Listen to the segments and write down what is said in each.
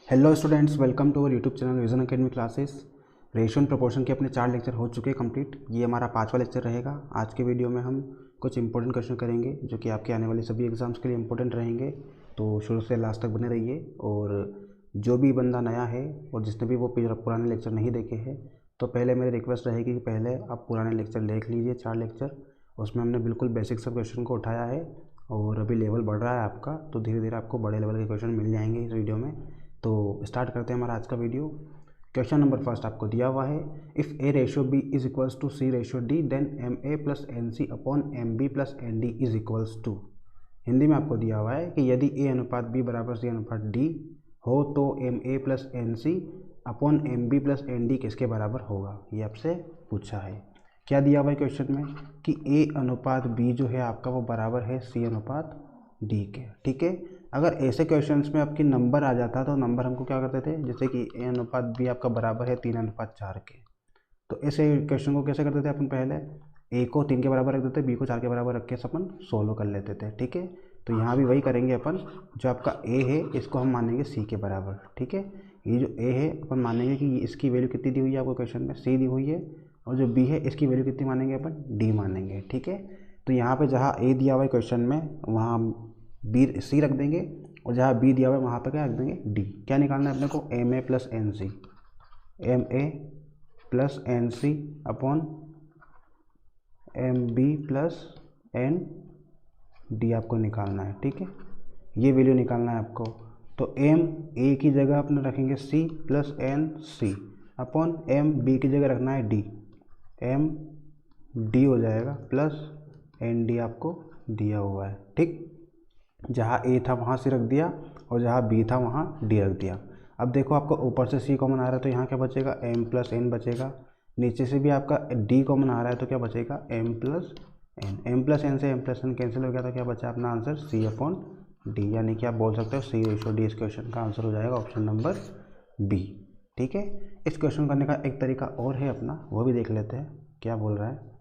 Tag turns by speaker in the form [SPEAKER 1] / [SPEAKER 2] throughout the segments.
[SPEAKER 1] Hello students, welcome to our YouTube channel Vision Academy classes. Ratio and proportion के अपने 4 lecture हो चुके हैं कंप्लीट। ये हमारा 5वां लेक्चर रहेगा। आज के वीडियो में हम कुछ इंपॉर्टेंट क्वेश्चन करेंगे जो कि आपके आने वाले सभी एग्जाम्स के लिए इंपॉर्टेंट रहेंगे। तो शुरू से लास्ट तक बने रहिए। और जो भी बंदा नया है और जिसने भी वो पुराने लेक्चर नहीं देखे हैं, तो पहले मेरी रिक्वेस्ट रहेगी कि पहले आप पुराने लेक्चर देख लीजिए। 4 लेक्चर उसमें हमने बिल्कुल बेसिक सब क्वेश्चन को उठाया है और अभी लेवल बढ़ रहा है आपका, तो धीरे धीरे आपको बड़े लेवल के क्वेश्चन मिल जाएंगे इस वीडियो में। तो स्टार्ट करते हैं हमारा आज का वीडियो। क्वेश्चन नंबर फर्स्ट आपको दिया हुआ है, if A ratio B is equals to C ratio D then M A plus N C upon M B plus N D is equals to. Hindi में आपको दिया हुआ है कि यदि ए अनुपात बी बराबर सी अनुपात डी हो तो एम ए plus N C upon M B plus N D किसके बराबर होगा। ये आपसे पूछा है। क्या दिया हुआ है क्वेश्चन में कि ए अनुपात बी जो है आपका वो बराबर है सी अनुपात डी के। ठीक है, अगर ऐसे क्वेश्चंस में आपकी नंबर आ जाता तो नंबर हमको क्या करते थे, जैसे कि ए अनुपात बी आपका बराबर है 3:4 के, तो ऐसे क्वेश्चन को कैसे करते थे अपन, पहले ए को 3 के बराबर रख देते, बी को 4 के बराबर रख के अपन सोल्व कर लेते थे। ठीक है, तो यहाँ भी वही करेंगे अपन। जो आपका ए है इसको हम मानेंगे सी के बराबर। ठीक है, ये जो ए है अपन मानेंगे कि इसकी वैल्यू कितनी दी हुई है आपको क्वेश्चन में, सी दी हुई है, और जो बी है इसकी वैल्यू कितनी मानेंगे अपन, डी मानेंगे। ठीक है, तो यहाँ पे जहाँ ए दिया हुआ है क्वेश्चन में वहाँ बी सी रख देंगे, और जहाँ बी दिया हुआ है वहाँ पे क्या रख देंगे, डी। क्या निकालना है अपने को, एम ए प्लस एन सी, एम ए plus N C upon M B plus N D आपको निकालना है। ठीक है, ये वैल्यू निकालना है आपको। तो एम ए की जगह अपने रखेंगे C plus N C upon M B की जगह रखना है डी, एम डी हो जाएगा प्लस एन डी आपको दिया हुआ है। ठीक, जहाँ ए था वहाँ सी रख दिया और जहाँ बी था वहाँ डी रख दिया। अब देखो आपको ऊपर से सी कॉमन आ रहा है तो यहाँ क्या बचेगा, एम प्लस एन बचेगा। नीचे से भी आपका डी कॉमन आ रहा है तो क्या बचेगा, M plus N. M plus N से एम प्लस एन कैंसिल हो गया तो क्या बचा अपना आंसर, सी अपॉन डी। यानी कि आप बोल सकते हो सी रेशो डी। इस क्वेश्चन का आंसर हो जाएगा ऑप्शन नंबर बी। ठीक है, इस क्वेश्चन करने का एक तरीका और है अपना, वो भी देख लेते हैं क्या बोल रहा है।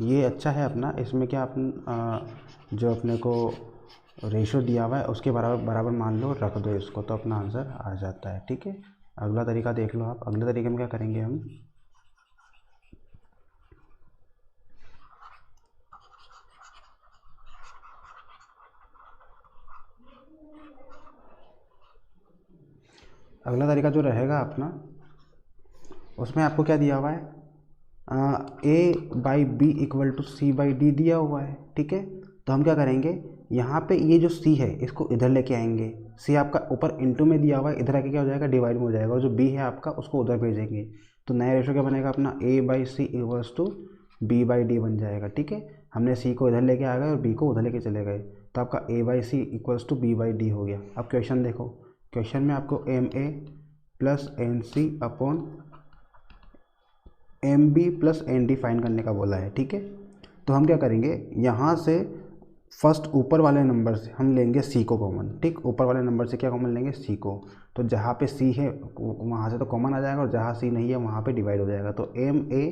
[SPEAKER 1] ये अच्छा है अपना, इसमें क्या अपन जो अपने को रेशो दिया हुआ है उसके बराबर मान लो, रख दो इसको, तो अपना आंसर आ जाता है। ठीक है, अगला तरीका देख लो आप। अगले तरीके में क्या करेंगे हम, अगला तरीका जो रहेगा अपना, उसमें आपको क्या दिया हुआ है, a by b equal to c by d दिया हुआ है। ठीक है, तो हम क्या करेंगे, यहाँ पे ये जो सी है इसको इधर लेके आएंगे। सी आपका ऊपर इनटू में दिया हुआ है, इधर आके क्या हो जाएगा, डिवाइड में हो जाएगा, और जो बी है आपका उसको उधर भेजेंगे। तो नया रेशो क्या बनेगा अपना, a by c equals to b by d बन जाएगा। ठीक है, हमने सी को इधर लेके आ गए और बी को उधर लेके चले गए, तो आपका a by c equals to b by d हो गया। अब क्वेश्चन देखो, क्वेश्चन में आपको एम ए plus N C upon M B plus N d find करने का बोला है। ठीक है, तो हम क्या करेंगे, यहाँ से फर्स्ट ऊपर वाले नंबर से हम लेंगे सी को कॉमन। ठीक, ऊपर वाले नंबर से क्या कॉमन लेंगे, सी को। तो जहाँ पे सी है वहाँ से तो कॉमन आ जाएगा, और जहाँ सी नहीं है वहाँ पे डिवाइड हो जाएगा। तो एम ए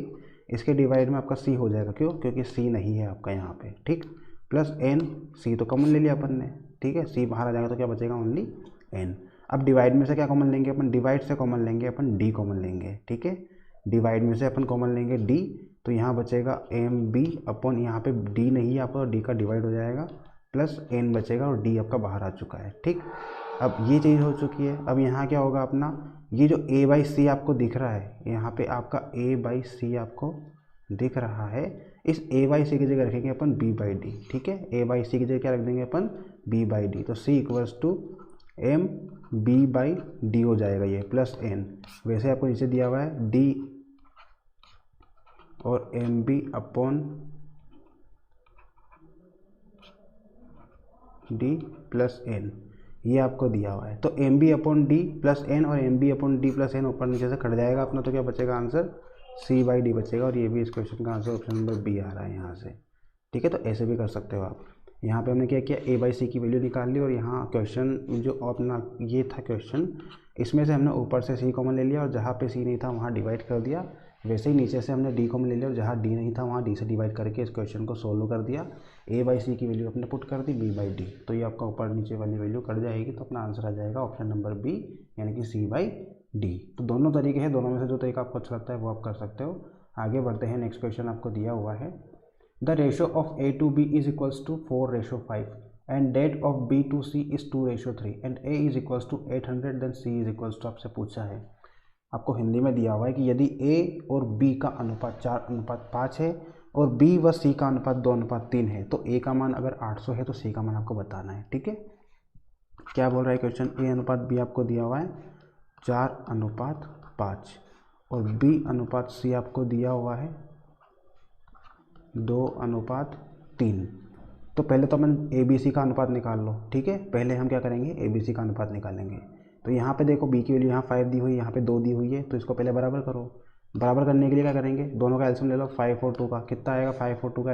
[SPEAKER 1] इसके डिवाइड में आपका सी हो जाएगा, क्यों, क्योंकि सी नहीं है आपका यहाँ पे। ठीक, प्लस एन, सी तो कॉमन ले लिया अपन ने। ठीक है, सी बाहर आ जाएगा तो क्या बचेगा, ओनली एन। अब डिवाइड में से क्या कॉमन लेंगे अपन, डिवाइड से कॉमन लेंगे अपन डी कॉमन लेंगे। ठीक है, डिवाइड में से अपन कॉमन लेंगे डी, तो यहाँ बचेगा एम बी अपॉन, यहाँ पे डी नहीं है आपका, डी का डिवाइड हो जाएगा, प्लस एन बचेगा, और डी आपका बाहर आ चुका है। ठीक, अब ये चीज़ हो चुकी है। अब यहाँ क्या होगा अपना, ये जो ए बाई सी आपको दिख रहा है, यहाँ पे आपका ए बाई सी आपको दिख रहा है, इस ए बाई सी की जगह रखेंगे अपन बी बाई डी। ठीक है, ए बाई सी की जगह क्या रख देंगे अपन, बी बाई डी। तो c equals to m b by d हो जाएगा ये, प्लस एन। वैसे आपको नीचे दिया हुआ है डी और m b upon d plus n, ये आपको दिया हुआ है। तो m b upon d plus n और m b upon d plus n ऊपर नीचे से कट जाएगा अपना, तो क्या बचेगा आंसर, सी बाई डी बचेगा। और ये भी इस क्वेश्चन का आंसर ऑप्शन नंबर बी आ रहा है यहाँ से। ठीक है, तो ऐसे भी कर सकते हो आप। यहाँ पे हमने क्या किया, ए बाई सी की वैल्यू निकाल ली, और यहाँ क्वेश्चन जो अपना ये था क्वेश्चन, इसमें से हमने ऊपर से सी कॉमन ले लिया और जहाँ पे सी नहीं था वहाँ डिवाइड कर दिया। वैसे ही नीचे से हमने डी कॉमन ले लिया और जहाँ डी नहीं था वहाँ डी से डिवाइड करके इस क्वेश्चन को सोल्व कर दिया। ए बाई सी की वैल्यू अपने पुट कर दी बी बाई डी, तो ये आपका ऊपर नीचे वाली वैल्यू कट जाएगी, तो अपना आंसर आ जाएगा ऑप्शन नंबर बी यानी कि सी बाई डी। तो दोनों तरीके हैं, दोनों में से जो तरीका आपको अच्छा लगता है वो आप कर सकते हो। आगे बढ़ते हैं, नेक्स्ट क्वेश्चन आपको दिया हुआ है the ratio of A to B is equals to 4:5 and that of B to C is 2:3 and A is equals to 800 then C is equals to, आपसे पूछा है, आपको हिंदी में दिया हुआ है कि यदि ए और बी का अनुपात 4:5 है और बी व सी का अनुपात 2:3 है तो ए का मान अगर 800 है तो सी का मान आपको बताना है। ठीक है, क्या बोल रहा है क्वेश्चन, ए अनुपात बी आपको दिया हुआ है 4:5 और बी अनुपात सी आपको दिया हुआ है 2:3। तो पहले तो अपन ए बी सी का अनुपात निकाल लो। ठीक है, पहले हम क्या करेंगे, ए बी सी का अनुपात निकालेंगे। तो यहाँ पे देखो बी की वैल्यू यहाँ 5 दी हुई है, यहाँ पे 2 दी हुई है, तो इसको पहले बराबर करो। बराबर करने के लिए क्या करेंगे, दोनों का एलसीएम ले लो। 5 और 2 का कितना आएगा, 5 और 2 का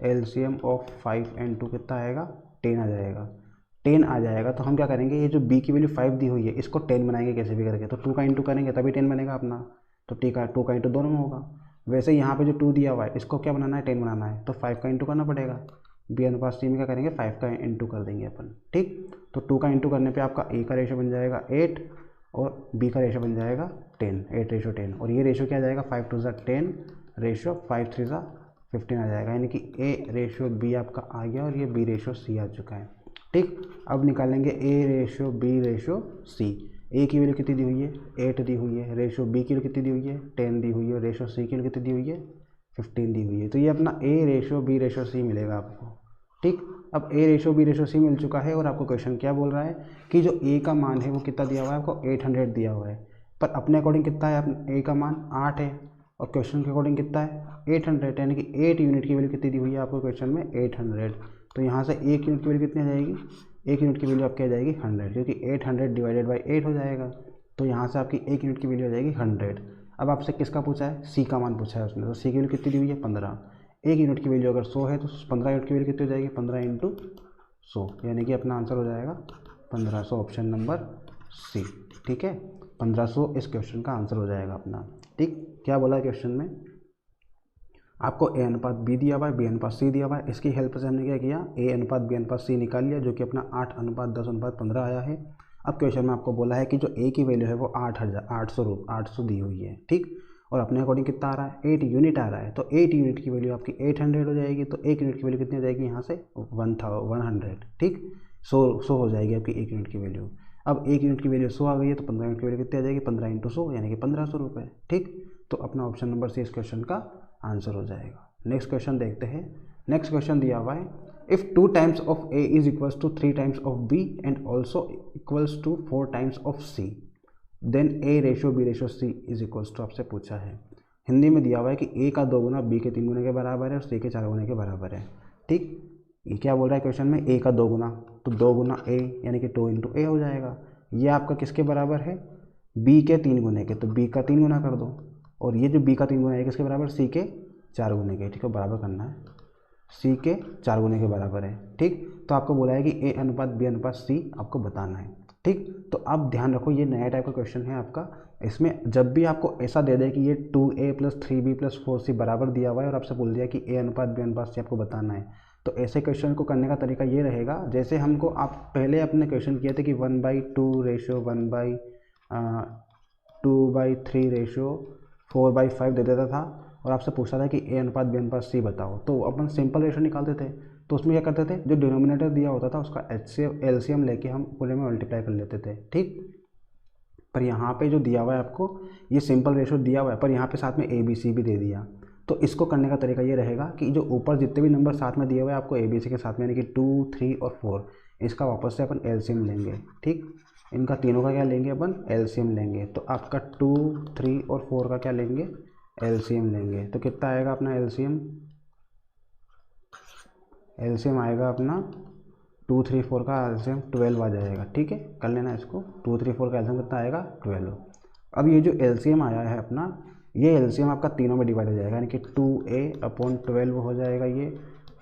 [SPEAKER 1] एलसीएम ऑफ 5 एंड 2 कितना आएगा, 10 आ जाएगा। 10 आ जाएगा तो हम क्या करेंगे, ये जो बी की वैल्यू 5 दी हुई है इसको 10 बनाएंगे कैसे भी करके। तो 2 का इंटू करेंगे तभी 10 बनेगा अपना, तो ठीक है 2 का इंटू दोनों में होगा। वैसे यहाँ पे जो 2 दिया हुआ है इसको क्या बनाना है, 10 बनाना है, तो 5 का इंटू करना पड़ेगा। बी अनुपात सी में क्या करेंगे, 5 का इंटू कर देंगे अपन। ठीक, तो 2 का इंटू करने पे आपका ए का रेशो बन जाएगा 8 और बी का रेशो बन जाएगा 10, 8:10। और ये रेशो क्या आ जाएगा, 5 2 10 रेशो 5 3 15 आ जाएगा, यानी कि ए रेशो बी आपका आ गया और ये बी रेशो सी आ चुका है। ठीक, अब निकालेंगे ए रेशो बी रेशो सी। ए की वैल्यू कितनी दी हुई है, 8 दी हुई है, रेशो बी की वैल्यू कितनी दी हुई है, 10 दी हुई है, और रेशो सी की वैल्यू कितनी दी हुई है, 15 दी हुई है। तो ये अपना ए रेशो बी रेशो सी मिलेगा आपको। ठीक, अब ए रेशो बी रेशो सी मिल चुका है और आपको क्वेश्चन क्या बोल रहा है कि जो ए का मान है वो कितना दिया हुआ है, आपको 800 दिया हुआ है, पर अपने अकॉर्डिंग कितना है, ए का मान 8 है और क्वेश्चन के अकॉर्डिंग कितना है 800, यानी कि 8 यूनिट की वैल्यू कितनी दी हुई है आपको क्वेश्चन में, 800। तो यहाँ से 1 यूनिट की वैल्यू कितनी आ जाएगी, 1 यूनिट की वैल्यू आपकी आ जाएगी 100, क्योंकि 800 डिवाइडेड बाई 8 हो जाएगा, तो यहाँ से आपकी 1 यूनिट की वैल्यू आ जाएगी 100। अब आपसे किसका पूछा है, सी का मान पूछा है उसने, तो सी की वैल्यू कितनी दी हुई है 15। 1 यूनिट की वैल्यू अगर 100 है तो 15 यूनिट की वैल्यू कितनी हो जाएगी, 15 इंटू 100, यानी कि अपना आंसर हो जाएगा 1500, ऑप्शन नंबर सी। ठीक है, 1500 इस क्वेश्चन का आंसर हो जाएगा अपना। ठीक, क्या बोला है क्वेश्चन में, आपको ए अनुपात बी दिया हुआ है, बी अनुपात सी दिया हुआ है, इसकी हेल्प से हमने क्या किया, ए अनुपात बी अनुपात सी निकाल लिया, जो कि अपना 8:10:15 आया है। अब क्वेश्चन में आपको बोला है कि जो ए की वैल्यू है वो 800 दी हुई है। ठीक, और अपने अकॉर्डिंग कितना आ रहा है, 8 यूनिट आ रहा है, तो 8 यूनिट की वैल्यू आपकी 800 हो जाएगी, तो 1 यूनिट की वैल्यू कितनी हो जाएगी यहाँ से 100। ठीक, 100 हो जाएगी आपकी 1 यूनिट की वैल्यू। अब 1 यूनिट की वैल्यू 100 आ गई है, तो 15 यूनिट की वैल्यू कितनी आ जाएगी, 15 इंटू 100 यानी कि 1500 रुपये। ठीक, तो अपना ऑप्शन नंबर सी इस क्वेश्चन का आंसर हो जाएगा। नेक्स्ट क्वेश्चन देखते हैं। नेक्स्ट क्वेश्चन दिया हुआ है, if 2 times of A is equals to 3 times of B and also equals to 4 times of C then A ratio B ratio C is equals to, आपसे पूछा है, हिंदी में दिया हुआ है कि ए का 2 गुना बी के 3 गुने के बराबर है और सी के 4 गुने के बराबर है। ठीक, ये क्या बोल रहा है क्वेश्चन में, ए का 2 गुना, तो 2 गुना ए यानी कि 2 इंटू ए हो जाएगा। ये आपका किसके बराबर है, बी के 3 गुने के, तो बी का 3 गुना कर दो, और ये जो बी का 3 गुना है किसके बराबर, सी के 4 गुने के। ठीक है, बराबर करना है, सी के 4 गुने के बराबर है। ठीक, तो आपको बोला है कि ए अनुपात बी अनुपात सी आपको बताना है। ठीक, तो आप ध्यान रखो ये नया टाइप का क्वेश्चन है आपका, इसमें जब भी आपको ऐसा दे दे कि ये 2a + 3b + 4c बराबर दिया हुआ है और आपसे बोल दिया कि ए अनुपात बी अनुपात सी आपको बताना है, तो ऐसे क्वेश्चन को करने का तरीका ये रहेगा, जैसे हमको आप पहले अपने क्वेश्चन किए थे कि 1/2 रेशो 1/2/3 रेशो 4/5 दे देता था और आपसे पूछता था कि ए अनुपात बी अनुपात सी बताओ, तो अपन सिंपल रेशो निकालते थे। तो उसमें क्या करते थे, जो डिनोमिनेटर दिया होता था उसका एलसीएम लेके हम पूरे में मल्टीप्लाई कर लेते थे। ठीक, पर यहाँ पे जो दिया हुआ है आपको ये सिंपल रेशो दिया हुआ है, पर यहाँ पे साथ में ए बी सी भी दे दिया। तो इसको करने का तरीका ये रहेगा कि जो ऊपर जितने भी नंबर साथ में दिए हुए हैं आपको ए बी सी के साथ में, यानी कि 2, 3 और 4, इसका वापस से अपन एलसीएम लेंगे। ठीक, इनका तीनों का क्या लेंगे अपन, एलसीएम लेंगे। तो आपका 2, 3 और 4 का क्या लेंगे, एलसीएम लेंगे। तो कितना आएगा अपना एलसीएम आएगा अपना 2, 3, 4 का एलसीएम 12 आ जाएगा। ठीक है, कर लेना इसको, 2, 3, 4 का एलसीएम कितना आएगा 12। अब ये जो एलसीएम आया है अपना, ये एलसीएम आपका तीनों में डिवाइड हो जाएगा, यानी कि 2a/12 हो जाएगा, ये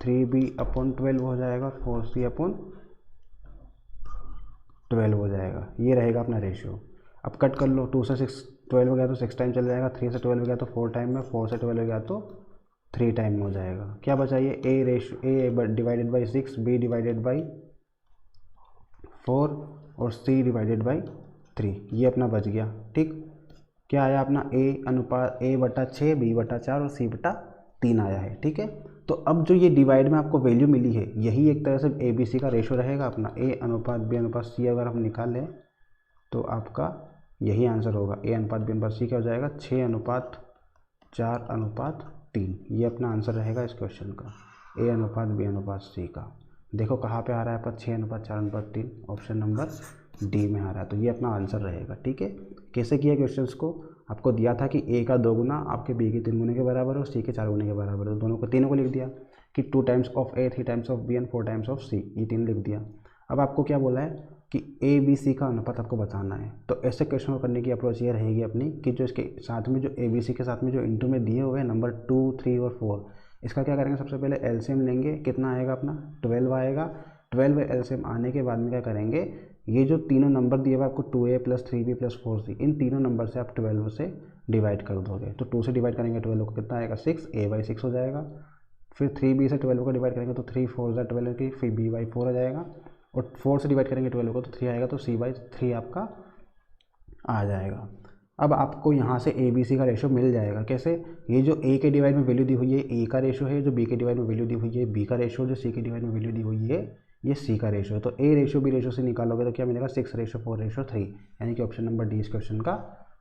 [SPEAKER 1] 3b/12 हो जाएगा, 4c/12 हो जाएगा। ये रहेगा अपना रेशियो। अब कट कर लो, 2 से 6 12 गया तो 6 टाइम चल जाएगा, 3 से 12 गया तो 4 टाइम में, 4 से 12 गया तो 3 टाइम में हो जाएगा। क्या बचा ये a divided by 6, b divided by 4 और सी डिवाइडेड बाई 3, ये अपना बच गया। ठीक, क्या आया अपना A/6, B/4 और C/3 आया है। ठीक है, तो अब जो ये डिवाइड में आपको वैल्यू मिली है, यही एक तरह से ABC का रेशो रहेगा अपना। A/B/C अगर हम निकाल लें तो आपका यही आंसर होगा। A/B/C क्या हो जाएगा, 6:4:3, ये अपना आंसर रहेगा इस क्वेश्चन का, A/B/C का। देखो कहाँ पे आ रहा है आपका 6:4:3, ऑप्शन नंबर डी में आ रहा है, तो ये अपना आंसर रहेगा। ठीक है, कैसे किया क्वेश्चंस को, आपको दिया था कि A का 2 गुना आपके B के 3 गुने के बराबर है और C के 4 गुने के बराबर है, तो दोनों को तीनों को लिख दिया कि 2 times of A, 3 times of B and 4 times of C, ये 3 लिख दिया। अब आपको क्या बोला है कि ABC का अनुपात आपको बताना है, तो ऐसे क्वेश्चन को करने की अप्रोच ये रहेगी अपनी कि जो इसके साथ में जो ABC के साथ में जो इंटू में दिए हुए हैं नंबर 2, 3 और 4, इसका क्या करेंगे, सबसे पहले एलसीएम लेंगे। कितना आएगा अपना 12 आएगा। 12 एलसीएम आने के बाद में क्या करेंगे, ये जो तीनों नंबर दिए हुए आपको 2A + 3B + 4C, इन तीनों नंबर से आप 12 से डिवाइड कर दोगे। तो 2 से डिवाइड करेंगे 12 को, कितना आएगा 6, A/6 हो जाएगा। फिर 3B से 12 को डिवाइड करेंगे तो 3 4 12 की, फिर B/4 हो जाएगा। और 4 से डिवाइड करेंगे 12 को तो 3 आएगा, तो C/3 आपका आ जाएगा। अब आपको यहाँ से ABC का रेशो मिल जाएगा। कैसे, ये जो A के डिवाइड में वैल्यू दी हुई है A का रेशो है, जो B के डिवाइड में वैल्यू दी हुई है B का रेशो, जो C के डिवाइड में वैल्यू दी हुई है ये C का रेशो है। तो A रेशो B रेशो से निकालोगे तो क्या मिलेगा, 6:4:3, यानी कि ऑप्शन नंबर डी इस क्वेश्चन का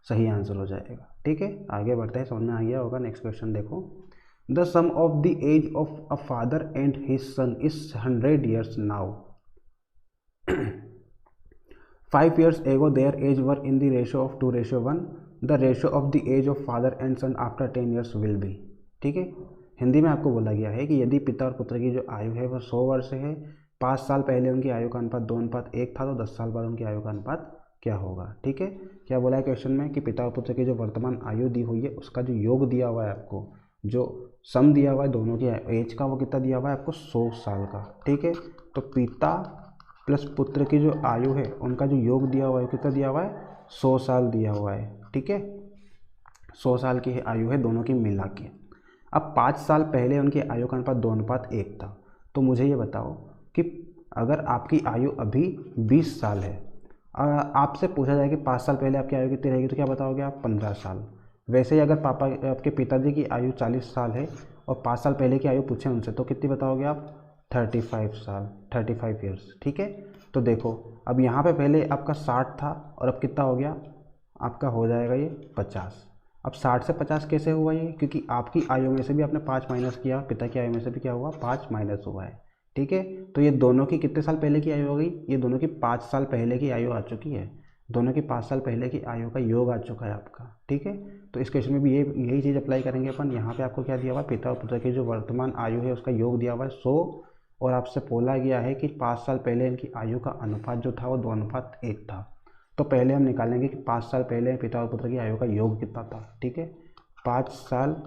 [SPEAKER 1] सही आंसर हो जाएगा। ठीक है, आगे बढ़ते हैं, समझ में आ गया होगा। नेक्स्ट क्वेश्चन देखो, the sum of the age of a father and his son is 100 years now. 5 years ago their age were in the ratio of 2:1. The ratio of the age of father and son after 10 years will be। ठीक है, हिंदी में आपको बोला गया है कि यदि पिता और पुत्र की जो आयु है वह 100 वर्ष है, 5 साल पहले उनकी आयु का अनुपात 2:1 था, तो 10 साल बाद उनकी आयु का अनुपात क्या होगा। ठीक है, क्या बोला है क्वेश्चन में कि पिता और पुत्र की जो वर्तमान आयु दी हुई है उसका जो योग दिया हुआ है आपको, जो सम दिया हुआ है दोनों की एज का, वो कितना दिया हुआ है आपको 100 साल का। ठीक है, तो पिता प्लस पुत्र की जो आयु है उनका जो योग दिया हुआ है कितना दिया हुआ है, 100 साल दिया हुआ है। ठीक है, 100 साल की आयु है दोनों की मिला के। अब 5 साल पहले उनकी आयु का अनुपात 2:1 था, तो मुझे ये बताओ कि अगर आपकी आयु अभी 20 साल है, आपसे पूछा जाए कि 5 साल पहले आपकी आयु कितनी रहेगी, तो क्या बताओगे आप, 15 साल। वैसे ही अगर आपके पिताजी की आयु 40 साल है और 5 साल पहले की आयु पूछें उनसे, तो कितनी बताओगे आप, 35 साल, 35 ईयर्स। ठीक है, तो देखो अब यहाँ पे पहले आपका 60 था और अब कितना हो गया आपका, हो जाएगा ये 50। अब 60 से 50 कैसे हुआ ये, क्योंकि आपकी आयु में से भी आपने 5 माइनस किया, पिता की आयु में से भी क्या हुआ, 5 माइनस हुआ है। ठीक है, तो ये दोनों की कितने साल पहले की आयु हो गई, ये दोनों की 5 साल पहले की आयु आ चुकी है, दोनों की 5 साल पहले की आयु का योग आ चुका है आपका। ठीक है, तो इस क्वेश्चन में भी यही चीज़ अप्लाई करेंगे अपन। यहाँ पे आपको क्या दिया हुआ है, पिता और पुत्र की जो वर्तमान आयु है उसका योग दिया हुआ है 100, और आपसे बोला गया है कि 5 साल पहले इनकी आयु का अनुपात जो था वो 2:1 था। तो पहले हम निकालेंगे कि 5 साल पहले पिता और पुत्र की आयु का योग कितना था। ठीक है, 5 साल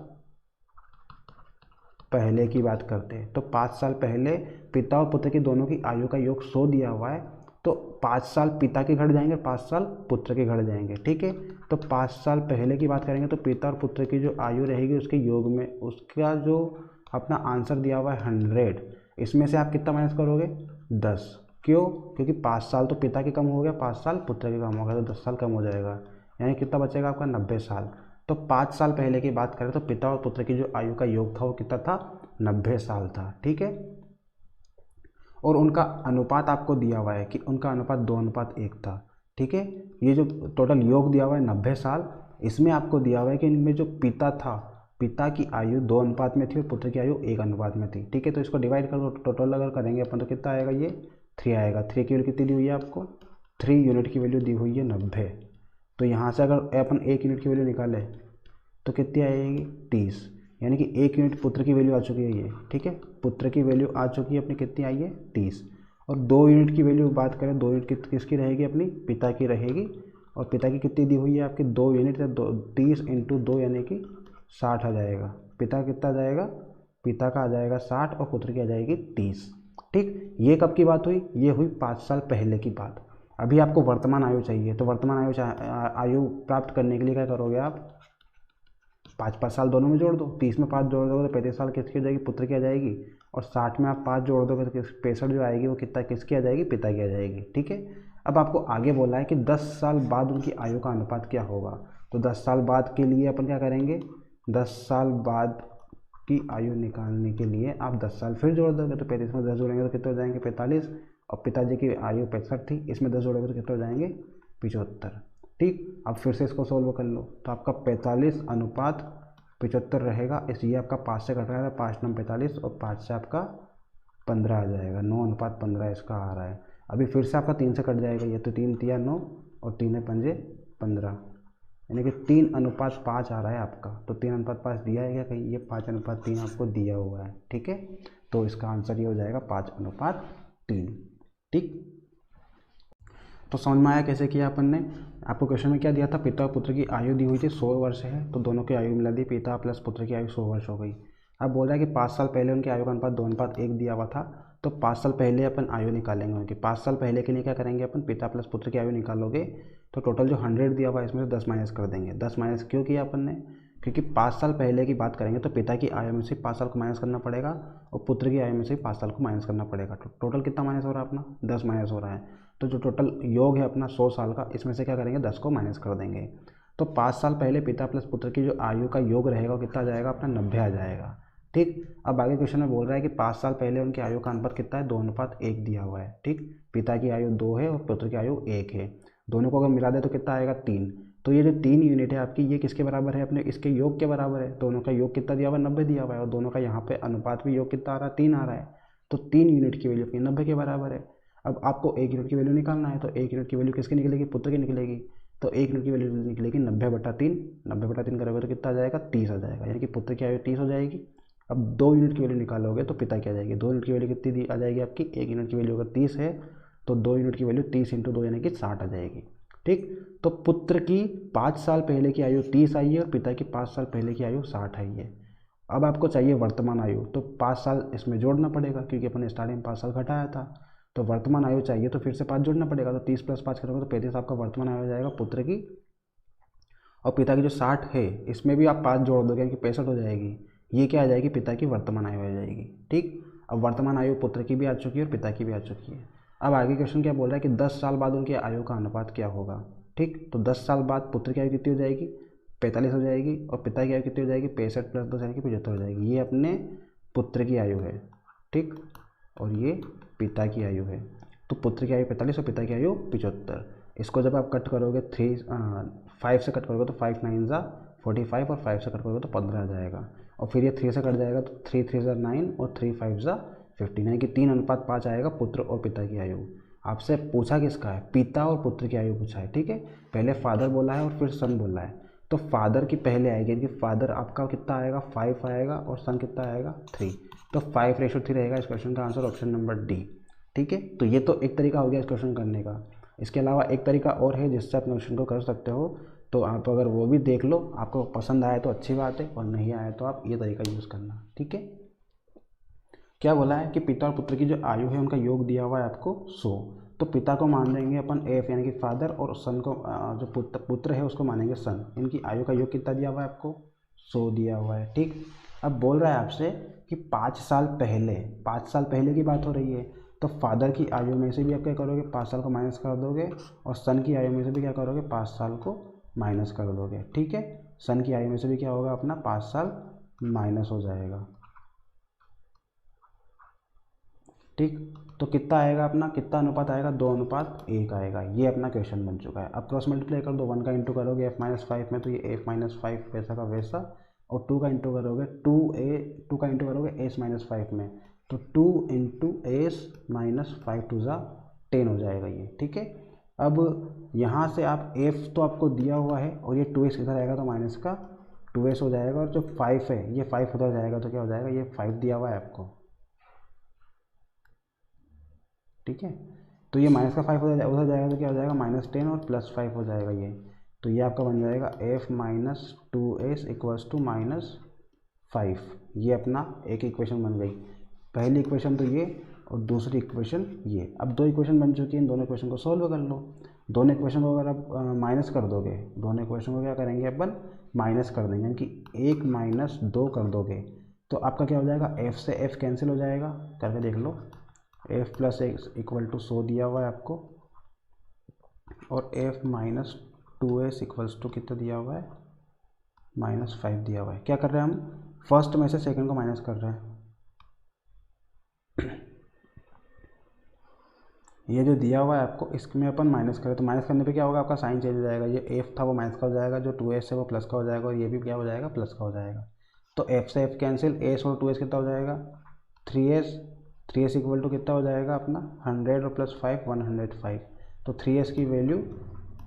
[SPEAKER 1] पहले की बात करते हैं, तो 5 साल पहले पिता और पुत्र की दोनों की आयु का योग 100 दिया हुआ है, तो 5 साल पिता के घट जाएंगे, 5 साल पुत्र के घट जाएंगे। ठीक है, तो 5 साल पहले की बात करेंगे तो पिता और पुत्र की जो आयु रहेगी उसके योग में उसका जो अपना आंसर दिया हुआ है 100, इसमें से आप कितना माइनस करोगे, 10। क्यों, क्योंकि 5 साल तो पिता के कम हो गया, 5 साल पुत्र के कम हो गया, तो 10 साल कम हो जाएगा, यानी कितना बचेगा आपका 90 साल। तो 5 साल पहले की बात करें तो पिता और पुत्र की जो आयु का योग था वो कितना था, 90 साल था। ठीक है, और उनका अनुपात आपको दिया हुआ है कि उनका अनुपात 2:1 था। ठीक है, ये जो टोटल योग दिया हुआ है 90 साल, इसमें आपको दिया हुआ है कि इनमें जो पिता था, पिता की आयु 2 अनुपात में थी और पुत्र की आयु 1 अनुपात में थी। ठीक है, तो इसको डिवाइड करो, टोटल अगर करेंगे अपन तो कितना आएगा, ये 3 आएगा। 3 की वैल्यू कितनी दी हुई है आपको, 3 यूनिट की वैल्यू दी हुई है 90। तो यहाँ से अगर अपन 1 यूनिट की वैल्यू निकालें तो कितनी आएगी, 30, यानी कि 1 यूनिट पुत्र की वैल्यू आ चुकी है ये। ठीक है, पुत्र की वैल्यू आ चुकी है अपनी, कितनी आई है, 30। और 2 यूनिट की वैल्यू बात करें, 2 यूनिट किसकी रहेगी, अपनी पिता की रहेगी। और पिता की कितनी दी हुई है आपकी, 2 यूनिट, 30 × 2 यानी कि 60 आ जाएगा। पिता कितना आ जाएगा, पिता का आ जाएगा 60 और पुत्र की आ जाएगी 30। ठीक, ये कब की बात हुई, ये हुई 5 साल पहले की बात। अभी आपको वर्तमान आयु चाहिए, तो वर्तमान आयु प्राप्त करने के लिए क्या करोगे आप, 5 साल दोनों में जोड़ दो। 30 में 5 जोड़ दोगे तो 35 साल किसकी हो जाएगी, पुत्र की आ जाएगी। और 60 में आप 5 जोड़ दोगे तो 65 जो आएगी वो कितना किसकी आ जाएगी, पिता की आ जाएगी। ठीक है, अब आपको आगे बोला है कि 10 साल बाद उनकी आयु का अनुपात क्या होगा। तो 10 साल बाद के लिए अपन क्या करेंगे, 10 साल बाद की आयु निकालने के लिए आप 10 साल फिर जोड़ दोगे, तो 35 में 10 जोड़ेंगे तो कितने हो जाएंगे, 45। और पिताजी की आयु 65 थी, इसमें 10 जोड़ोगे तो कितने हो जाएंगे, 75। ठीक, अब फिर से इसको सोल्व कर लो, तो आपका 45 अनुपात 75 रहेगा। इसलिए आपका 5 से कट रहा है, 5 9 45 और 5 से आपका 15 आ जाएगा, 9 अनुपात 15 इसका आ रहा है। अभी फिर से आपका 3 से कट जाएगा, ये तो 3 तिया 9 और 3 पंजे 15, यानी कि 3 अनुपात 5 आ रहा है आपका। तो 3 अनुपात 5 दिया है क्या कहीं, ये 5 अनुपात 3 आपको दिया हुआ है। ठीक है, तो इसका आंसर ये हो जाएगा 5 अनुपात 3। ठीक, तो समझ में आया कैसे किया अपन ने। आपको क्वेश्चन में क्या दिया था, पिता और पुत्र की आयु दी हुई थी 100 वर्ष है, तो दोनों की आयु मिला दी, पिता प्लस पुत्र की आयु 100 वर्ष हो गई। अब बोल रहा है कि 5 साल पहले उनकी आयु का अनुपात 2:1 दिया हुआ था, तो 5 साल पहले अपन आयु निकालेंगे उनकी। 5 साल पहले के लिए क्या करेंगे अपन, पिता प्लस पुत्र की आयु निकालोगे तो टोटल जो 100 दिया हुआ है इसमें से 10 माइनस कर देंगे। 10 माइनस क्यों किया अपन ने, क्योंकि 5 साल पहले की बात करेंगे तो पिता की आयु में से 5 साल को माइनस करना पड़ेगा और पुत्र की आयु में से 5 साल को माइनस करना पड़ेगा। टोटल कितना माइनस हो रहा है अपना, 10 माइनस हो रहा है। तो जो टोटल योग है अपना 100 साल का, इसमें से क्या करेंगे, 10 को माइनस कर देंगे। तो 5 साल पहले पिता प्लस पुत्र की जो आयु का योग रहेगा वो कितना आ जाएगा अपना, 90 आ जाएगा। ठीक, अब आगे क्वेश्चन में बोल रहा है कि 5 साल पहले उनकी आयु का अनुपात कितना है, 2:1 दिया हुआ है। ठीक, पिता की आयु 2 है और पुत्र की आयु 1 है, दोनों को अगर मिला दे तो कितना आएगा, 3। तो ये जो 3 यूनिट है आपकी, ये किसके बराबर है, अपने इसके योग के बराबर है। दोनों का योग कितना दिया हुआ है, 90 दिया हुआ है, और दोनों का यहाँ पे अनुपात भी योग कितना आ रहा है, 3 आ रहा है। तो 3 यूनिट की वैल्यू अपनी 90 के बराबर है। अब आपको 1 यूनिट की वैल्यू निकालना है, तो 1 यूनिट की वैल्यू किसकी निकलेगी, पुत्र की निकलेगी। तो 1 यूनिट की वैल्यू निकलेगी 90/3, 90/3 करोगे तो कितना आ जाएगा, 30 आ जाएगा, यानी कि पुत्र की आयु 30 हो जाएगी। अब 2 यूनिट की वैल्यू निकालोगे तो पिता की आ जाएगी। 2 यूनिट की वैल्यू कितनी आ जाएगी आपकी, 1 यूनिट की वैल्यू अगर 30 है तो 2 यूनिट की वैल्यू 30 × 2 यानी कि 60 आ जाएगी। ठीक, तो पुत्र की 5 साल पहले की आयु 30 आई है और पिता की 5 साल पहले की आयु 60 आई है। अब आपको चाहिए वर्तमान आयु, तो 5 साल इसमें जोड़ना पड़ेगा क्योंकि अपने स्टार्टिंग में 5 साल घटाया था। तो वर्तमान आयु चाहिए तो फिर से 5 जोड़ना पड़ेगा, तो 30 + 5 करोगे तो 35 आपका वर्तमान आयु हो जाएगा पुत्र की। और पिता की जो 60 है इसमें भी आप 5 जोड़ दोगे यानी कि 65 हो जाएगी। ये क्या आ जाएगी, पिता की वर्तमान आयु हो जाएगी। ठीक, अब वर्तमान आयु पुत्र की भी आ चुकी है और पिता की भी आ चुकी है। अब आगे क्वेश्चन क्या बोल रहा है कि 10 साल बाद उनकी आयु का अनुपात क्या होगा। ठीक, तो 10 साल बाद पुत्र की आयु कितनी हो जाएगी, 45 हो जाएगी, और पिता की आयु कितनी हो जाएगी, 65 + 2 यानी कि 75 हो जाएगी। ये अपने पुत्र की आयु है। ठीक, और ये पिता की आयु है। तो पुत्र की आयु 45 और पिता की आयु 75। इसको जब आप कट करोगे 5 से कट करोगे तो 5 9 ज़ा 45 और 5 से कट करोगे तो 15 आ जाएगा। और फिर ये 3 से कट जाएगा तो 3 3 ज़ा 9 और 3 5 ज़ा 15, यानी कि 3:5 आएगा पुत्र और पिता की आयु। आपसे पूछा किसका है, पिता और पुत्र की आयु पूछा है। ठीक है, पहले फादर बोला है और फिर सन बोला है, तो फादर की पहले आएगी, यानी कि फादर आपका कितना आएगा, 5 आएगा, और सन कितना आएगा, 3। तो 5:3 रहेगा इस क्वेश्चन का आंसर, ऑप्शन नंबर डी। ठीक है, तो ये तो एक तरीका हो गया इस क्वेश्चन करने का। इसके अलावा एक तरीका और है जिससे आप क्वेश्चन को कर सकते हो, तो आप अगर वो भी देख लो, आपको पसंद आए तो अच्छी बात है, और नहीं आए तो आप ये तरीका यूज़ करना। ठीक है, क्या बोला है कि पिता और पुत्र की जो आयु है उनका योग दिया हुआ है आपको 100। तो पिता को मान लेंगे अपन एफ यानी कि फादर, और सन को जो पुत्र है उसको मानेंगे सन। इनकी आयु का योग कितना दिया हुआ है आपको, 100 दिया हुआ है। ठीक, अब बोल रहा है आपसे कि 5 साल पहले की बात हो रही है, तो फादर की आयु में से भी आप क्या करोगे, 5 साल को माइनस कर दोगे, और सन की आयु में से भी क्या करोगे, 5 साल को माइनस कर दोगे। ठीक है, सन की आयु में से भी क्या होगा अपना, 5 साल माइनस हो जाएगा। ठीक, तो कितना आएगा अपना, कितना अनुपात आएगा, 2:1 आएगा। ये अपना क्वेश्चन बन चुका है। अब क्रॉस मल्टीप्लाई कर दो, 1 का इंटू करोगे f-5 में तो ये f-5 वैसा का वैसा, और 2 का इंटू करोगे 2 का इंटू करोगे s-5 में, तो 2 × s-5 2 ज़ा 10 हो जाएगा ये। ठीक है, अब यहाँ से आप f तो आपको दिया हुआ है, और ये 2s इधर आएगा तो माइनस का 2s हो जाएगा, और जो 5 है ये 5 उधर जाएगा तो क्या हो जाएगा, ये 5 दिया हुआ है आपको। ठीक है, तो ये माइनस का 5 उधर जाएगा तो क्या हो जाएगा, -10 और +5 हो जाएगा ये। तो ये आपका बन जाएगा f-2s = -5। ये अपना एक इक्वेशन बन गई। पहली इक्वेशन तो ये, और दूसरी इक्वेशन ये। अब दो इक्वेशन बन चुकी हैं, इन दोनों इक्वेशन को सॉल्व कर लो। दोनों इक्वेशन को अगर आप माइनस कर दोगे, दोनों इक्वेशन को क्या करेंगे अपन माइनस कर देंगे, यानी कि 1 माइनस 2 कर दोगे तो आपका क्या हो जाएगा, f से f कैंसिल हो जाएगा, करके देख लो। f plus X equal to 100 दिया हुआ है आपको, और f minus 2s equals to कितना दिया हुआ है, -5 दिया हुआ है। क्या कर रहे हैं हम, फर्स्ट में से सेकंड को माइनस कर रहे हैं। ये जो दिया हुआ है आपको, इसमें अपन माइनस करें तो माइनस करने पे क्या होगा, आपका साइन चेंज हो जाएगा। ये f था वो माइनस का हो जाएगा, जो 2s है वो प्लस का हो जाएगा, और ये भी क्या हो जाएगा, प्लस का हो जाएगा। तो f से f कैंसिल, s और 2s कितना हो जाएगा, 3s इक्वल टू कितना हो जाएगा अपना 100 और प्लस 5 105। तो 3s की वैल्यू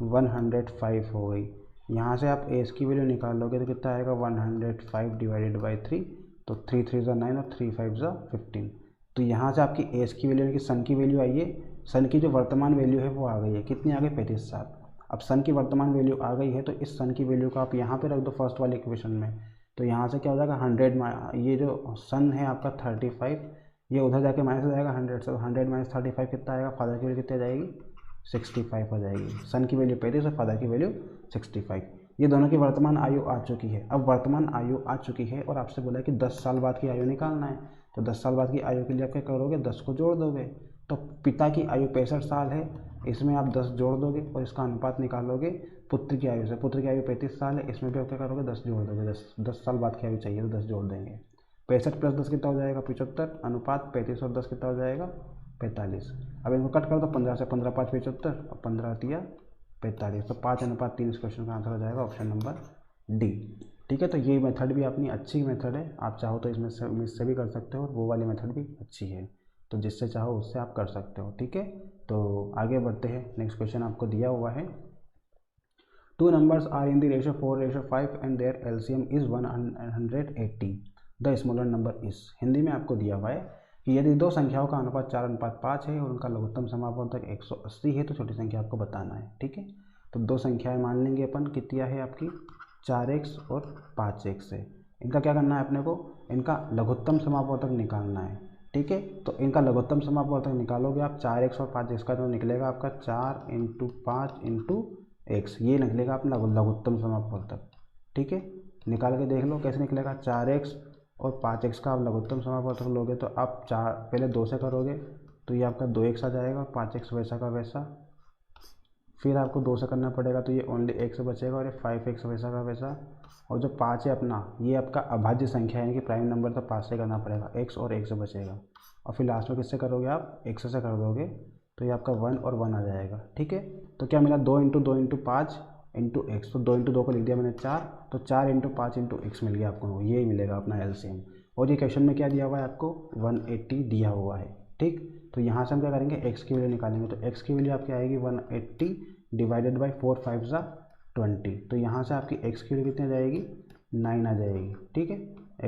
[SPEAKER 1] 105 हो गई। यहाँ से आप s की वैल्यू निकाल लोगे तो कितना आएगा, 105 डिवाइडेड बाई 3, तो 3 3 ज़ा 9 और 3 5 ज़ा 15। तो यहाँ से आपकी एस की वैल्यू यानी कि सन की वैल्यू आई है। सन की जो वर्तमान वैल्यू है वो आ गई है, कितनी आ गई, 35 साल। अब सन की वर्तमान वैल्यू आ गई है तो इस सन की वैल्यू को आप यहाँ पे रख दो फर्स्ट वाले इक्वेशन में। तो यहाँ से क्या हो जाएगा 100, ये जो सन है आपका 35, ये उधर जाके माइनस हो जाएगा 100 से, 100 माइनस 35 कितना आएगा, फादर की वैल्यू कितनी आ जाएगी, 65 हो जाएगी। सन की वैल्यू 35 और फादर की वैल्यू 65। ये दोनों की वर्तमान आयु आ चुकी है। अब वर्तमान आयु आ चुकी है और आपसे बोला है कि 10 साल बाद की आयु निकालना है। तो 10 साल बाद की आयु के लिए आप क्या करोगे, 10 को जोड़ दोगे। तो पिता की आयु 65 साल है, इसमें आप 10 जोड़ दोगे और इसका अनुपात निकालोगे पुत्र की आयु से। पुत्र की आयु 35 साल है, इसमें भी आप क्या करोगे, 10 जोड़ दोगे। 10 साल बाद की आयु चाहिए तो 10 जोड़ देंगे। 65 प्लस 10 कितना हो जाएगा, 75, अनुपात 35 और 10 कितना हो जाएगा, 45। अब इनको कट कर दो, 15 से 15 5 75 और 15 दिया 45। तो 5:3 इस क्वेश्चन का आंसर हो जाएगा ऑप्शन नंबर डी। ठीक है, तो ये मेथड भी अपनी अच्छी मेथड है, आप चाहो तो इससे भी कर सकते हो, और वो वाली मेथड भी अच्छी है, तो जिससे चाहो उससे आप कर सकते हो। ठीक है, तो आगे बढ़ते हैं। नेक्स्ट क्वेश्चन आपको दिया हुआ है, 2 numbers are in the ratio 4:5 and their LCM is 180, the smaller number is। Hindi में आपको दिया हुआ है कि यदि दो संख्याओं का अनुपात 4:5 है और उनका लघुत्तम समापवर्तक 180 है तो छोटी संख्या आपको बताना है। ठीक है, तो दो संख्याएं मान लेंगे अपन, कितना है आपकी 4x और 5x है। इनका क्या करना है अपने को, इनका लघुत्तम समापवर्तक निकालना है। ठीक है, तो इनका लघुत्तम समापवर्तक निकालोगे आप, 4x और 5x का तो निकलेगा आपका 4 × 5 × x, ये निकलेगा अपना लघुत्तम समापवर्तक। ठीक है, निकाल के देख लो कैसे निकलेगा। 4x और 5x का आप लघुत्तम समापवर्तक लोगे तो आप पहले 2 से करोगे तो ये आपका 2x आ जाएगा, और 5x वैसा का वैसा। फिर आपको 2 से करना पड़ेगा तो ये ओनली x बचेगा, और ये 5x वैसा का वैसा। और जो 5 है अपना, ये आपका अभाज्य संख्या है, यानी कि प्राइम नंबर तो 5 से करना पड़ेगा, x और x बचेगा। और फिर लास्ट में किससे करोगे आप, x से कर दोगे तो ये आपका 1 और 1 आ जाएगा। ठीक है, तो क्या मिला, 2 × 2 × 5 × x, तो 2 × 2 को लिख दिया मैंने 4, तो 4 × 5 × x मिल गया आपको, ये मिलेगा अपना एलसीएम। और ये क्वेश्चन में क्या दिया हुआ है आपको, 180 दिया हुआ है। ठीक, तो यहाँ से हम क्या करेंगे, x की वैल्यू निकालेंगे। तो x की वैल्यू आपकी आएगी 180 डिवाइडेड बाई 4 5 ज़ा 20। तो यहाँ से आपकी x की वैल्यू कितनी आ जाएगी, 9 आ जाएगी। ठीक है,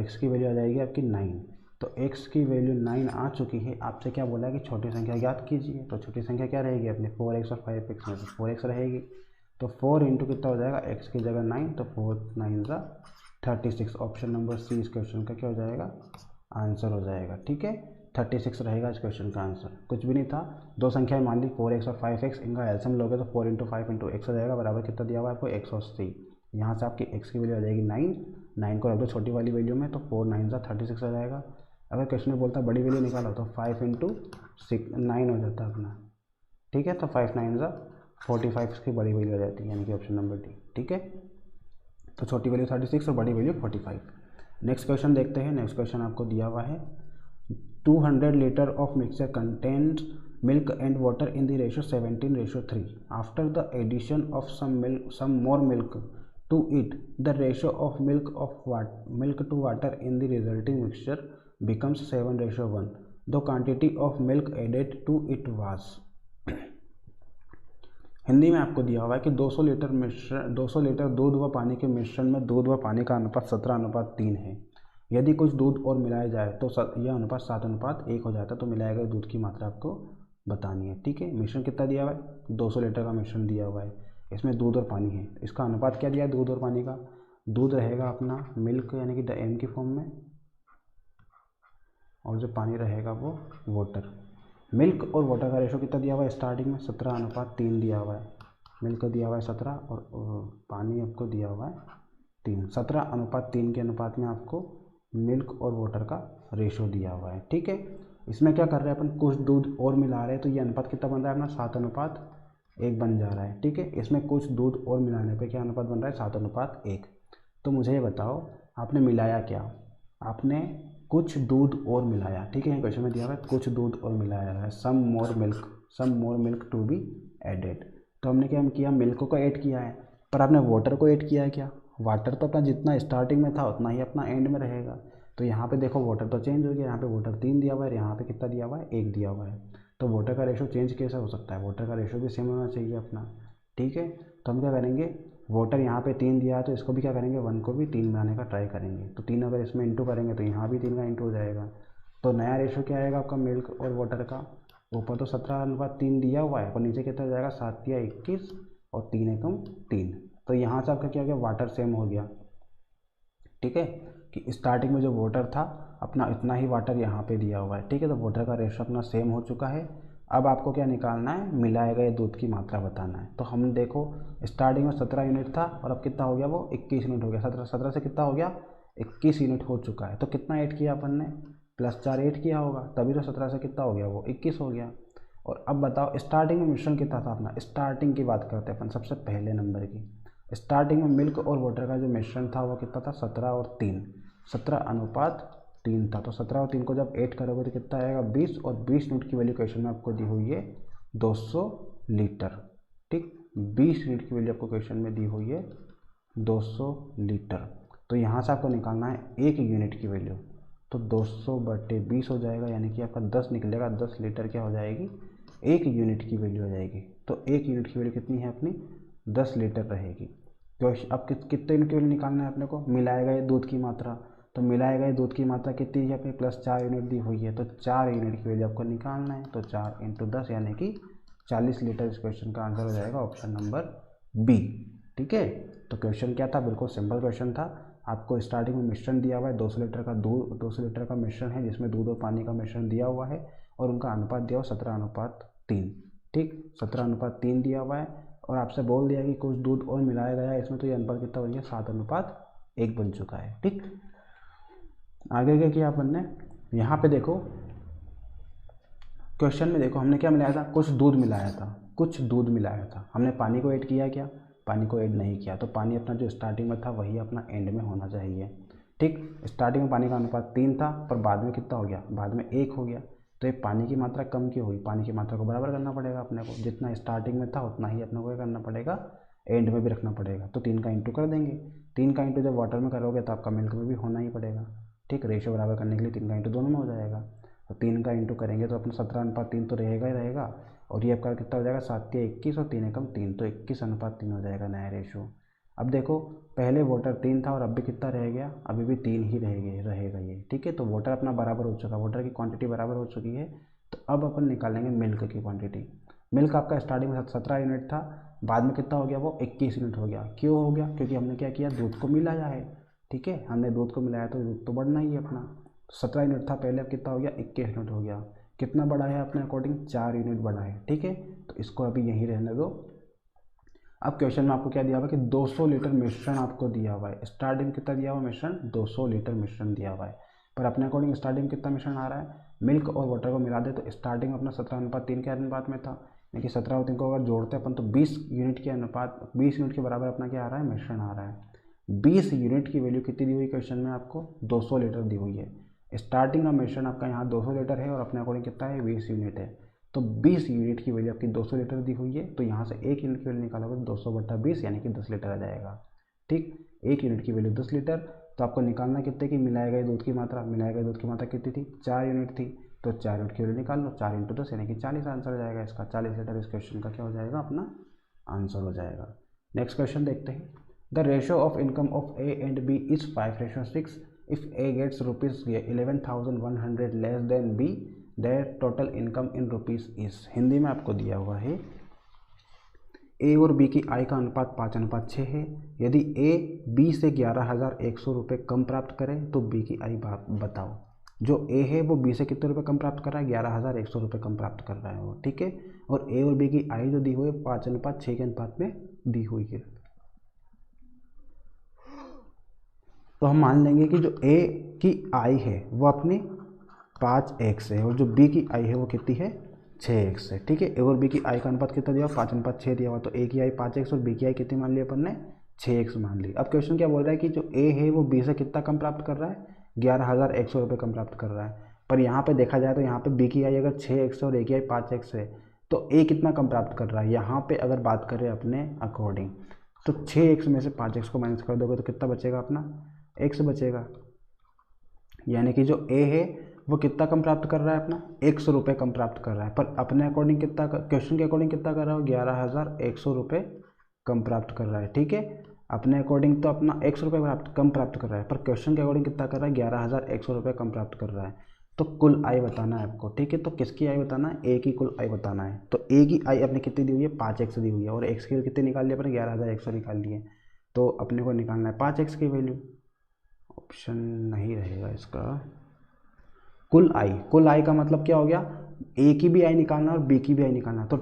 [SPEAKER 1] x की वैल्यू आ जाएगी आपकी 9। तो x की वैल्यू 9 आ चुकी है। आपसे क्या बोला है कि छोटी संख्या ज्ञात कीजिए, तो छोटी संख्या क्या रहेगी अपने 4x और 5x में से 4x रहेगी। तो 4 × कितना हो जाएगा, x की जगह 9, तो 4 9 ज़ा 36। ऑप्शन नंबर सी इस क्वेश्चन का क्या हो जाएगा, आंसर हो जाएगा। ठीक है, 36 रहेगा इस क्वेश्चन का आंसर। कुछ भी नहीं था, दो संख्याएं मान ली 4x और 5x, इनका एलसीएम लोगे तो 4 × 5 × x हो जाएगा, बराबर कितना दिया हुआ है आपको, 180। यहाँ से आपकी x की वैल्यू आ जाएगी 9 को रख दो छोटी वाली वैल्यू में, तो 4 9 ज़ा 36 आ जाएगा। अगर क्वेश्चन में बोलता बड़ी वैल्यू निकालो तो 5 × 9 हो जाता है अपना। ठीक है, तो 5 9 ज़ा 45 की बड़ी वैल्यू आ जाती है, यानी कि ऑप्शन नंबर डी। ठीक है, तो छोटी वैल्यू 36 और बड़ी वैल्यू 45। नेक्स्ट क्वेश्चन देखते हैं। नेक्स्ट क्वेश्चन आपको दिया हुआ है, 200 litre of mixture contains milk and water in the ratio 17:3. After the addition of some more milk to it, the ratio of milk to water in the resulting mixture becomes 7:1. The quantity of milk added to it was। Hindi में आपको दिया हुआ है कि 200 litre दूध व पानी के मिश्रण में दूध व पानी का अनुपात 17:3 है। यदि कुछ दूध और मिलाया जाए तो यह अनुपात 7:1 हो जाता है। तो मिलाए गए दूध की मात्रा आपको बतानी है। ठीक है, मिश्रण कितना दिया हुआ है, 200 लीटर का मिश्रण दिया हुआ है, इसमें दूध और पानी है। इसका अनुपात क्या दिया है दूध और पानी का, दूध रहेगा अपना मिल्क यानी कि m की फॉर्म में, और जो पानी रहेगा वो वाटर। मिल्क और वाटर का रेशो कितना दिया हुआ है स्टार्टिंग में 17:3 दिया हुआ है। मिल्क दिया हुआ है 17 और पानी आपको दिया हुआ है 3। 17:3 के अनुपात में आपको मिल्क और वाटर का रेशो दिया हुआ है। ठीक है, इसमें क्या कर रहे हैं अपन, कुछ दूध और मिला रहे हैं, तो ये अनुपात कितना बन रहा है अपना 7:1 बन जा रहा है। ठीक है, इसमें कुछ दूध और मिलाने पे क्या अनुपात बन रहा है 7:1। तो मुझे ये बताओ आपने मिलाया क्या, आपने कुछ दूध और मिलाया। ठीक है, क्वेश्चन में दिया हुआ है कुछ दूध और मिलाया है, some more milk to be added. तो हमने क्या किया, मिल्क को ऐड किया है, पर आपने वाटर को ऐड किया है क्या। वाटर तो अपना जितना स्टार्टिंग में था उतना ही अपना एंड में रहेगा। तो यहाँ पे देखो वाटर तो चेंज हो गया, यहाँ पे वाटर 3 दिया हुआ है, यहाँ पे कितना दिया हुआ है 1 दिया हुआ है। तो वाटर का रेशो चेंज कैसे हो सकता है, वाटर का रेशो भी सेम होना चाहिए अपना। ठीक है, तो हम क्या करेंगे, वाटर यहाँ पे 3 दिया है तो इसको भी क्या करेंगे 1 को भी 3 बनाने का ट्राई करेंगे। तो 3 अगर इसमें इंटू करेंगे तो यहाँ भी 3 का इंटू हो जाएगा। तो नया रेशो क्या आएगा आपका मिल्क और वाटर का, ऊपर तो 17:3 दिया हुआ है और नीचे कितना हो जाएगा 7 या 21 और 3 एकम 3। तो यहाँ से आपका क्या हो गया, वाटर सेम हो गया। ठीक है, कि स्टार्टिंग में जो वाटर था अपना इतना ही वाटर यहाँ पे दिया हुआ है। ठीक है, तो वाटर का रेशो अपना सेम हो चुका है। अब आपको क्या निकालना है, मिलाए गए दूध की मात्रा बताना है। तो हम देखो स्टार्टिंग में 17 यूनिट था और अब कितना हो गया वो 21 यूनिट हो गया। 17 से कितना हो गया 21 यूनिट हो चुका है। तो कितना ऐड किया अपन ने, +4 ऐड किया होगा, तभी तो 17 से कितना हो गया वो 21 हो गया। और अब बताओ स्टार्टिंग में मिश्रण कितना था अपना, स्टार्टिंग की बात करते हैं अपन सबसे पहले नंबर की। स्टार्टिंग में मिल्क और वाटर का जो मिश्रण था वो कितना था 17 और 3, 17:3 था। तो 17 और 3 को जब ऐड करोगे तो कितना आएगा 20, और 20 यूनिट की वैल्यू क्वेश्चन में आपको दी हुई है 200 लीटर। ठीक, 20 यूनिट की वैल्यू आपको क्वेश्चन में दी हुई है 200 लीटर। तो यहाँ से आपको निकालना है 1 यूनिट की वैल्यू, तो 200/20 हो जाएगा, यानी कि आपका 10 निकलेगा। 10 लीटर क्या हो जाएगी 1 यूनिट की वैल्यू हो जाएगी। तो 1 यूनिट की वैल्यू कितनी है अपनी 10 लीटर रहेगी। तो अब कितने यूनिट की वैल्यू निकालना है अपने को, मिलाए गए दूध की मात्रा। तो मिलाए गए दूध की मात्रा कितनी है अपनी +4 यूनिट दी हुई है, तो 4 यूनिट की वैल्यू आपको निकालना है। तो 4 × 10 यानी कि 40 लीटर। इस क्वेश्चन का आंसर हो जाएगा ऑप्शन नंबर बी। ठीक है, तो क्वेश्चन क्या था, बिल्कुल सिंपल क्वेश्चन था। आपको स्टार्टिंग में मिश्रण दिया हुआ है 200 लीटर का दूध, 200 लीटर का मिश्रण है जिसमें दूध और पानी का मिश्रण दिया हुआ है और उनका अनुपात दिया हुआ 17:3। ठीक, 17:3 दिया हुआ है और आपसे बोल दिया कि कुछ दूध और मिलाया गया है इसमें, तो ये अनुपात कितना बन गया 7:1 बन चुका है। ठीक, आगे क्या किया अपन ने, यहाँ पे देखो क्वेश्चन में देखो हमने क्या मिलाया था, कुछ दूध मिलाया था, कुछ दूध मिलाया था। हमने पानी को ऐड किया क्या, पानी को ऐड नहीं किया। तो पानी अपना जो स्टार्टिंग में था वही अपना एंड में होना चाहिए। ठीक, स्टार्टिंग में पानी का अनुपात 3 था पर बाद में कितना हो गया, बाद में 1 हो गया। तो ये पानी की मात्रा कम क्यों हुई, पानी की मात्रा को बराबर करना पड़ेगा अपने को, जितना स्टार्टिंग में था उतना ही अपने को करना पड़ेगा, एंड में भी रखना पड़ेगा। तो 3 का इंटू कर देंगे, 3 का इंटू जब वाटर में करोगे तो आपका मिल्क में भी होना ही पड़ेगा। ठीक, रेशो बराबर करने के लिए 3 का इंटू दोनों में हो जाएगा। तो 3 का इंटू करेंगे तो अपना 17:3 तो रहेगा ही रहेगा, और ये आपका कितना हो जाएगा 7 या 21 और 3 एकम 3, तो 21:3 हो जाएगा नया रेशो। अब देखो पहले वाटर 3 था और अब भी कितना रह गया, अभी भी 3 ही रहेगा ये। ठीक है, तो वाटर अपना बराबर हो चुका, वाटर की क्वांटिटी बराबर हो चुकी है। तो अब अपन निकालेंगे मिल्क की क्वांटिटी। मिल्क आपका स्टार्टिंग में 17 यूनिट था, बाद में कितना हो गया वो 21 यूनिट हो गया। क्यों हो गया, क्योंकि हमने क्या किया दूध को मिलाया है। ठीक है, हमने दूध को मिलाया तो दूध तो बढ़ना ही है अपना। 17 यूनिट था पहले, अब कितना हो गया 21 यूनिट हो गया। कितना बढ़ा है अपने अकॉर्डिंग 4 यूनिट बढ़ा है। ठीक है, तो इसको अभी यहीं रहने दो। अब क्वेश्चन में आपको क्या दिया हुआ है कि 200 लीटर मिश्रण आपको दिया हुआ है। स्टार्टिंग में कितना दिया हुआ मिश्रण 200 लीटर मिश्रण दिया हुआ है, पर अपने अकॉर्डिंग स्टार्टिंग में कितना मिश्रण आ रहा है, मिल्क और वाटर को मिला दे तो स्टार्टिंग में अपना 17:3 के अनुपात में था, यानी कि 17 और 3 को अगर जोड़ते अपन तो 20 यूनिट के अनुपात 20 यूनिट के बराबर अपना क्या आ रहा है मिश्रण आ रहा है। 20 यूनिट की वैल्यू कितनी दी हुई क्वेश्चन में आपको 200 लीटर दी हुई है। स्टार्टिंग का मिश्रण आपका यहाँ 200 लीटर है और अपने अकॉर्डिंग कितना है 20 यूनिट है। तो 20 यूनिट की वैल्यू आपकी 200 लीटर दी हुई है, तो यहाँ से 1 यूनिट की वैल्यू निकालोगे तो 200/20 यानी कि 10 लीटर आ जाएगा। ठीक, 1 यूनिट की वैल्यू 10 लीटर। तो आपको निकालना कितने की मिलाए गए दूध की मात्रा, मिलाए गए दूध की मात्रा कितनी थी 4 यूनिट थी, तो 4 यूनिट की वैल्यू निकाल लो, 4 × 10 यानी कि 40 आंसर हो जाएगा इसका। 40 लीटर इस क्वेश्चन का क्या हो जाएगा अपना आंसर हो जाएगा। नेक्स्ट क्वेश्चन देखते हैं। The ratio of income of A and B is 5:6 if A gets ₹11,100 less than B, their total income in rupees is. Hindi में आपको दिया हुआ है ए और बी की आय का अनुपात 5:6 है। यदि ए बी से 11,100 रुपये कम प्राप्त करे तो बी की आय बताओ। जो ए है वो बी से कितने रुपये कम प्राप्त कर रहा है, 11,100 रुपये कम प्राप्त कर रहा है वो, ठीक है। और ए और बी की आई जो दी हुई है 5:6 के अनुपात में दी हुई है। तो हम मान लेंगे कि जो ए की आई है वो अपनी 5x है और जो बी की आई है वो कितनी है, 6x है, ठीक है। ए और बी की आई का अनुपात कितना दिया हुआ, 5:6 दिया हुआ, तो ए की आई 5x और बी की आई कितनी मान ली अपन ने, 6x मान ली। अब क्वेश्चन क्या बोल रहा है कि जो ए है वो बी से कितना कम प्राप्त कर रहा है, 11,100 रुपये कम प्राप्त कर रहा है। पर यहाँ पे देखा जाए तो यहाँ पे बी की आई अगर 6x और ए की आई 5x है तो ए कितना कम प्राप्त कर रहा है। यहाँ पे अगर बात करें अपने अकॉर्डिंग तो 6x में से 5x को माइनस कर दोगे तो कितना बचेगा, अपना x बचेगा। यानी कि जो ए है वो कितना कम प्राप्त कर रहा है, अपना 100 रुपये कम प्राप्त कर रहा है। पर अपने अकॉर्डिंग कितना, क्वेश्चन के अकॉर्डिंग कितना कर रहा है, 11,100 रुपये कम प्राप्त कर रहा है, ठीक है। अपने अकॉर्डिंग तो अपना 100 रुपये कम प्राप्त कर रहा है, पर क्वेश्चन के अकॉर्डिंग कितना कर रहा है, 11,100 रुपये कम प्राप्त कर रहा है। तो कुल आय बताना है आपको, ठीक है। तो किसकी आय बताना है, ए की कुल आय बताना है। तो ए की आय अपने कितनी दी हुई है, 5x दी हुई है, और x की कितनी निकाल ली अपने, 11,100 निकाल लिए। तो अपने को निकालना है 5x की वैल्यू, ऑप्शन नहीं रहेगा इसका। कुल आय का मतलब क्या हो गया, ए की भी आय निकालना है और बी की भी आय निकालना है। तो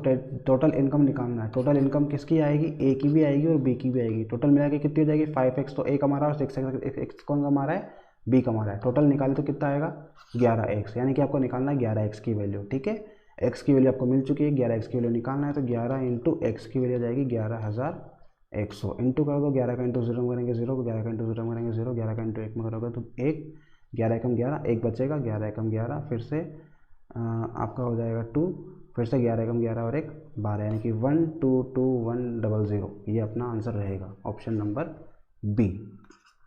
[SPEAKER 1] टोटल इनकम निकालना है। टोटल इनकम किसकी आएगी, ए की भी आएगी और बी की भी आएगी। टोटल मिला के कितनी हो जाएगी, 5x तो ए कमा रहा है और 6x कौन कमा रहा है, बी कमा रहा है। टोटल निकाले तो कितना आएगा, 11x, यानी कि आपको निकालना है 11x की वैल्यू, ठीक है। x की वैल्यू आपको मिल चुकी है, 11x की वैल्यू निकालना है। तो 11 इंटू एक्स की वैल्यू आ जाएगी 11,100, इंटू कर दो 11 का इंटू 0 में करेंगे 0, 11 का इंटू 0 में करेंगे 0, 11 का इंटू 1 में करोगे तो 1, 11 एकम 11, 1 बचेगा, 11 एकम 11, फिर से आपका हो जाएगा 2, फिर से 11 एकम 11 और 1 12, यानी कि 122,100, ये अपना आंसर रहेगा, ऑप्शन नंबर बी,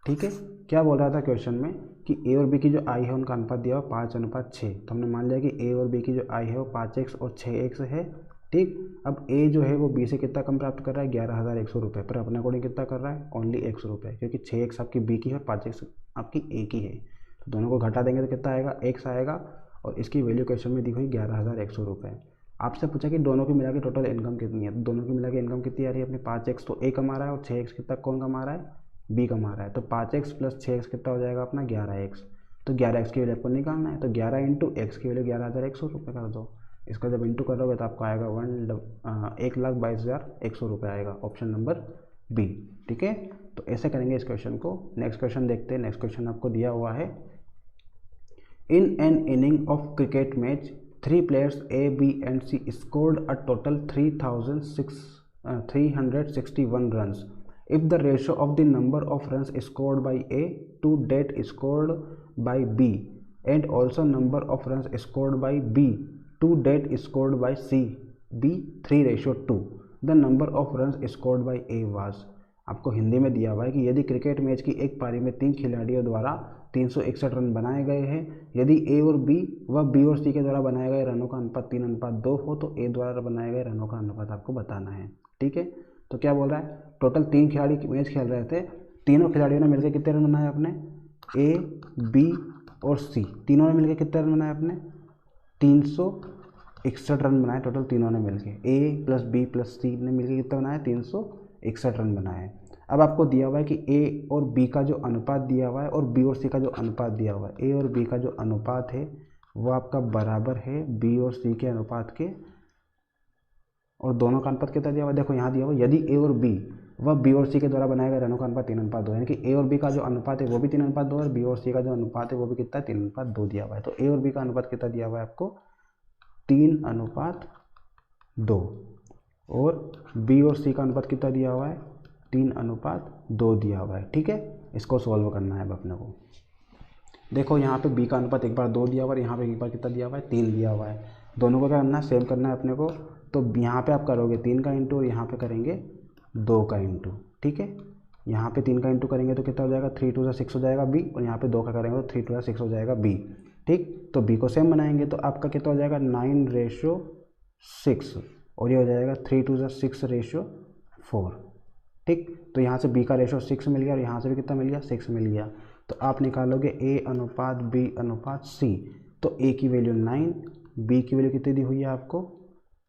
[SPEAKER 1] ठीक है। क्या बोल रहा था क्वेश्चन में कि ए और बी की जो आई है उनका अनुपात दिया हुआ 5:6, तो हमने मान लिया कि ए और बी की जो आई है वो 5x और 6x है, ठीक। अब ए जो है वो बी से कितना कम प्राप्त कर रहा है, 11,100 रुपये, पर अपने अकॉर्डिंग कितना कर रहा है, ओनली 100 रुपये, क्योंकि 6x आपकी बी की है और 5x आपकी ए की है। तो दोनों को घटा देंगे तो कितना आएगा, x आएगा, और इसकी वैल्यू क्वेश्चन में दी हुई 11,100 रुपये। आपसे पूछा कि दोनों की मिला के टोटल इनकम कितनी है, तो दोनों की मिला के इनकम कितनी आ रही है अपनी, 5x तो ए कमा रहा है और 6x कितना कौन कमा रहा है, बी कमा रहा है। तो 5x प्लस 6x कितना हो जाएगा अपना, 11x। तो 11x की वैल्यू आपको निकालना है, तो 11 इंटू एक्स की वैल्यू 11,100 रुपये कर दो। इसका जब इंटू करोगे तो आपको आएगा 1,22,100 रुपये आएगा, ऑप्शन नंबर बी, ठीक है। तो ऐसे करेंगे इस क्वेश्चन को। नेक्स्ट क्वेश्चन देखते हैं। नेक्स्ट क्वेश्चन आपको दिया हुआ है, in an inning of cricket match 3 players A, B and C scored a total 3,361 runs. If the ratio of the number of runs scored by A to that scored by B and also number of runs scored by B to that scored by C be 3:2, the number of runs scored by A was। आपको हिंदी में दिया हुआ है कि यदि cricket match की एक पारी में 3 खिलाड़ियों द्वारा 361 रन बनाए गए हैं, यदि ए और बी व बी और सी के द्वारा बनाए गए रनों का अनुपात 3:2 हो तो ए द्वारा बनाए गए रनों का अनुपात आपको बताना है, ठीक है। तो क्या बोल रहा है, टोटल 3 खिलाड़ी मैच खेल रहे थे, तीनों खिलाड़ियों ने मिलकर कितने रन बनाए अपने, ए बी और सी, तीनों ने मिलकर कितने रन बनाए अपने, 361 रन बनाए टोटल तीनों ने मिलकर। ए प्लस बी प्लस सी ने मिलकर कितना बनाया, 361 रन बनाए। अब आपको दिया हुआ है कि ए और बी का जो अनुपात दिया हुआ है और बी और सी का जो अनुपात दिया हुआ है, ए और बी का जो अनुपात है वो आपका बराबर है बी और सी के अनुपात के, और दोनों का अनुपात कितना दिया हुआ है, देखो यहाँ दिया हुआ है, यदि ए और बी व बी और सी के द्वारा बनाए गए रनों का अनुपात 3:2, यानी कि ए और बी का जो अनुपात है वो भी 3:2 और बी और सी का जो अनुपात है वो भी कितना है, 3:2 दिया हुआ है। तो ए और बी का अनुपात कितना दिया हुआ है आपको, 3:2, और बी और सी का अनुपात कितना दिया हुआ है, 3:2 दिया हुआ है, ठीक है। इसको सॉल्व करना है अब अपने को। देखो यहाँ पे बी का अनुपात एक बार 2 दिया हुआ है, यहाँ पे एक बार कितना दिया हुआ है, 3 दिया हुआ है। दोनों को क्या करना है, सेम करना है अपने को। तो यहाँ पे आप करोगे 3 का इंटू और यहाँ पे करेंगे 2 का इंटू, ठीक है। यहाँ पे 3 का इंटू करेंगे तो कितना हो जाएगा, 3 2 6 हो जाएगा बी, और यहाँ पे 2 का करेंगे तो 3 2 6 हो जाएगा बी, ठीक। तो बी को सेम बनाएंगे तो आपका कितना हो जाएगा, 9:6, और ये हो जाएगा 3 2 6:4, ठीक। तो यहाँ से b का रेशो 6 मिल गया और यहाँ से भी कितना मिल गया, 6 मिल गया। तो आप निकालोगे a अनुपात b अनुपात c, तो a की वैल्यू 9, b की वैल्यू कितनी दी हुई है आपको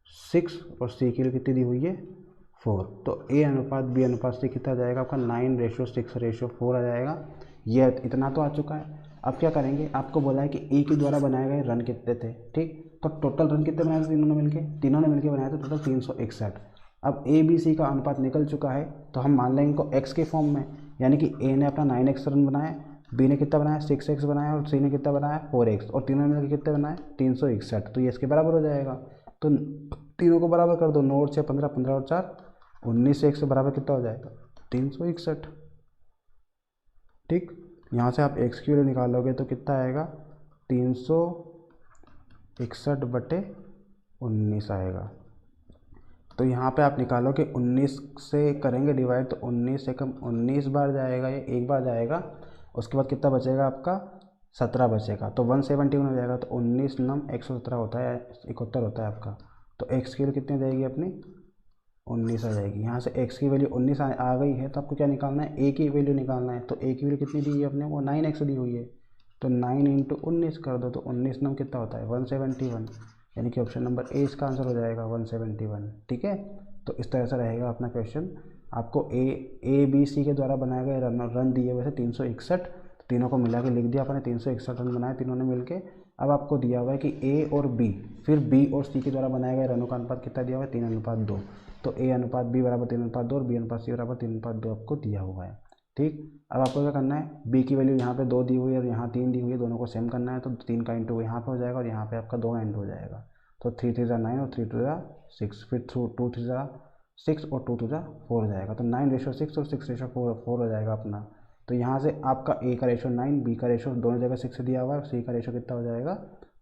[SPEAKER 1] 6, और c की वैल्यू कितनी दी हुई है 4। तो a अनुपात b अनुपात c कितना आ जाएगा आपका 9:6:4 आ जाएगा। ये इतना तो आ चुका है। अब क्या करेंगे, आपको बोला है कि ए के द्वारा बनाए गए रन कितने थे, ठीक। तो टोटल रन कितने बनाए थे तीनों ने मिलके बनाए थे टोटल 361। अब ए बी सी का अनुपात निकल चुका है, तो हम मान लेंगे इनको एक्स के फॉर्म में, यानी कि ए ने अपना 9x रन बनाया, बी ने कितना बनाया 6x बनाया, और सी ने कितना बनाया 4x, और तीनों ने मिलकर कितने बनाए 361। तो ये इसके बराबर हो जाएगा। तो तीनों को बराबर कर दो, 9 और 6 15, 15 और 4 19 से 1 से बराबर कितना हो जाएगा 361, ठीक। यहाँ से आप एक्स की वैल्यू निकालोगे तो कितना आएगा 361/19 आएगा। तो यहाँ पे आप निकालोगे 19 से करेंगे डिवाइड, तो 19 से कम 19 बार जाएगा, ये एक बार जाएगा। उसके बाद कितना बचेगा आपका 17 बचेगा, तो 171 हो जाएगा। तो 19 नम 117 होता है, 71 होता है आपका। तो एक्स की वैल्यू कितनी जाएगी अपनी 19 आ जाएगी। यहाँ से x की वैल्यू 19 आ गई है, तो आपको क्या निकालना है, a की वैल्यू निकालना है। तो a की वैल्यू कितनी दी है अपने, वो 9x दी हुई है, तो 9 × 19 कर दो, तो 19 नम कितना होता है 171, यानी कि ऑप्शन नंबर ए इसका आंसर हो जाएगा 171, ठीक है। तो इस तरह से रहेगा अपना क्वेश्चन। आपको ए बी सी के द्वारा बनाए गए रन दिए हुए थे 361, तीनों को मिला के लिख दिया अपने, 361 रन बनाए तीनों ने मिलके। अब आपको दिया हुआ है कि ए और बी, फिर बी और सी के द्वारा बनाए गए रनों का अनुपात कितना दिया हुआ है 3:2। तो ए अनुपात बी बराबर 3:2 और बी अनुपात सी बराबर 3:2 आपको दिया हुआ है, ठीक। अब आपको क्या करना है, बी की वैल्यू यहाँ पे 2 दी हुई है और यहाँ 3 दी हुई है, दोनों को सेम करना है। तो 3 का इंटू यहाँ पे हो जाएगा और यहाँ पे आपका 2 का इंटू हो जाएगा। तो 3 3 9 और 3 2 6, फिर 2 3 6 और 2 2 4 हो जाएगा। तो 9:6 और 6:4 हो जाएगा अपना। तो यहाँ से आपका ए का रेशो 9, बी का रेशो दोनों जगह 6 दिया हुआ है, सी का रेशो कितना हो जाएगा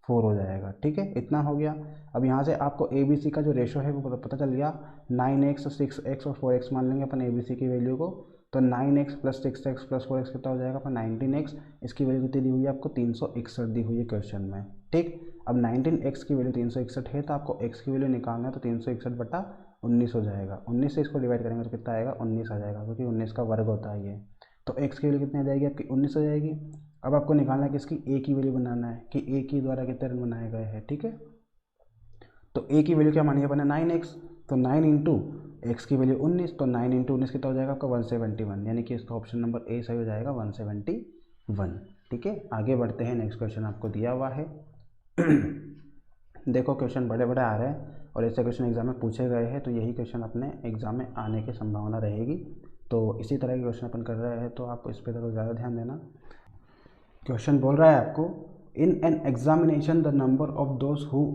[SPEAKER 1] 4 हो जाएगा, ठीक है। इतना हो गया। अब यहाँ से आपको ए बी सी का जो रेशो है वो पता चल गया, 9x 6x और 4x मान लेंगे अपन ए बी सी की वैल्यू को। तो 9x + 6x + 4x कितना हो जाएगा अपन 19x। इसकी वैल्यू कितनी दी हुई है आपको 361 दी हुई है क्वेश्चन में, ठीक। अब 19x की वैल्यू 361 है, तो आपको x की वैल्यू निकालना है, तो 361/19 हो जाएगा। 19 से इसको डिवाइड करेंगे तो कितना आएगा 19 आ जाएगा, क्योंकि 19 का वर्ग होता है ये। तो x की वैल्यू कितनी आ जाएगी आपकी 19 हो जाएगी। अब आपको निकालना है कि इसकी a की वैल्यू बनाना है कि a की द्वारा कितने रन बनाए गए हैं, ठीक है। तो a की वैल्यू क्या मानी है अपने 9x, तो 9 × x की वैल्यू 19, तो 9 × 19 कितना हो जाएगा आपका 171, यानी कि इसका ऑप्शन नंबर ए सही हो जाएगा 171, ठीक है। आगे बढ़ते हैं, नेक्स्ट क्वेश्चन आपको दिया हुआ है। देखो क्वेश्चन बड़े बड़े आ रहे हैं और ऐसे क्वेश्चन एग्जाम में पूछे गए हैं, तो यही क्वेश्चन अपने एग्जाम में आने की संभावना रहेगी। तो इसी तरह के क्वेश्चन अपन कर रहे हैं, तो आप इस पर थोड़ा ज़्यादा ध्यान देना। क्वेश्चन बोल रहा है आपको, in an examination the number of those who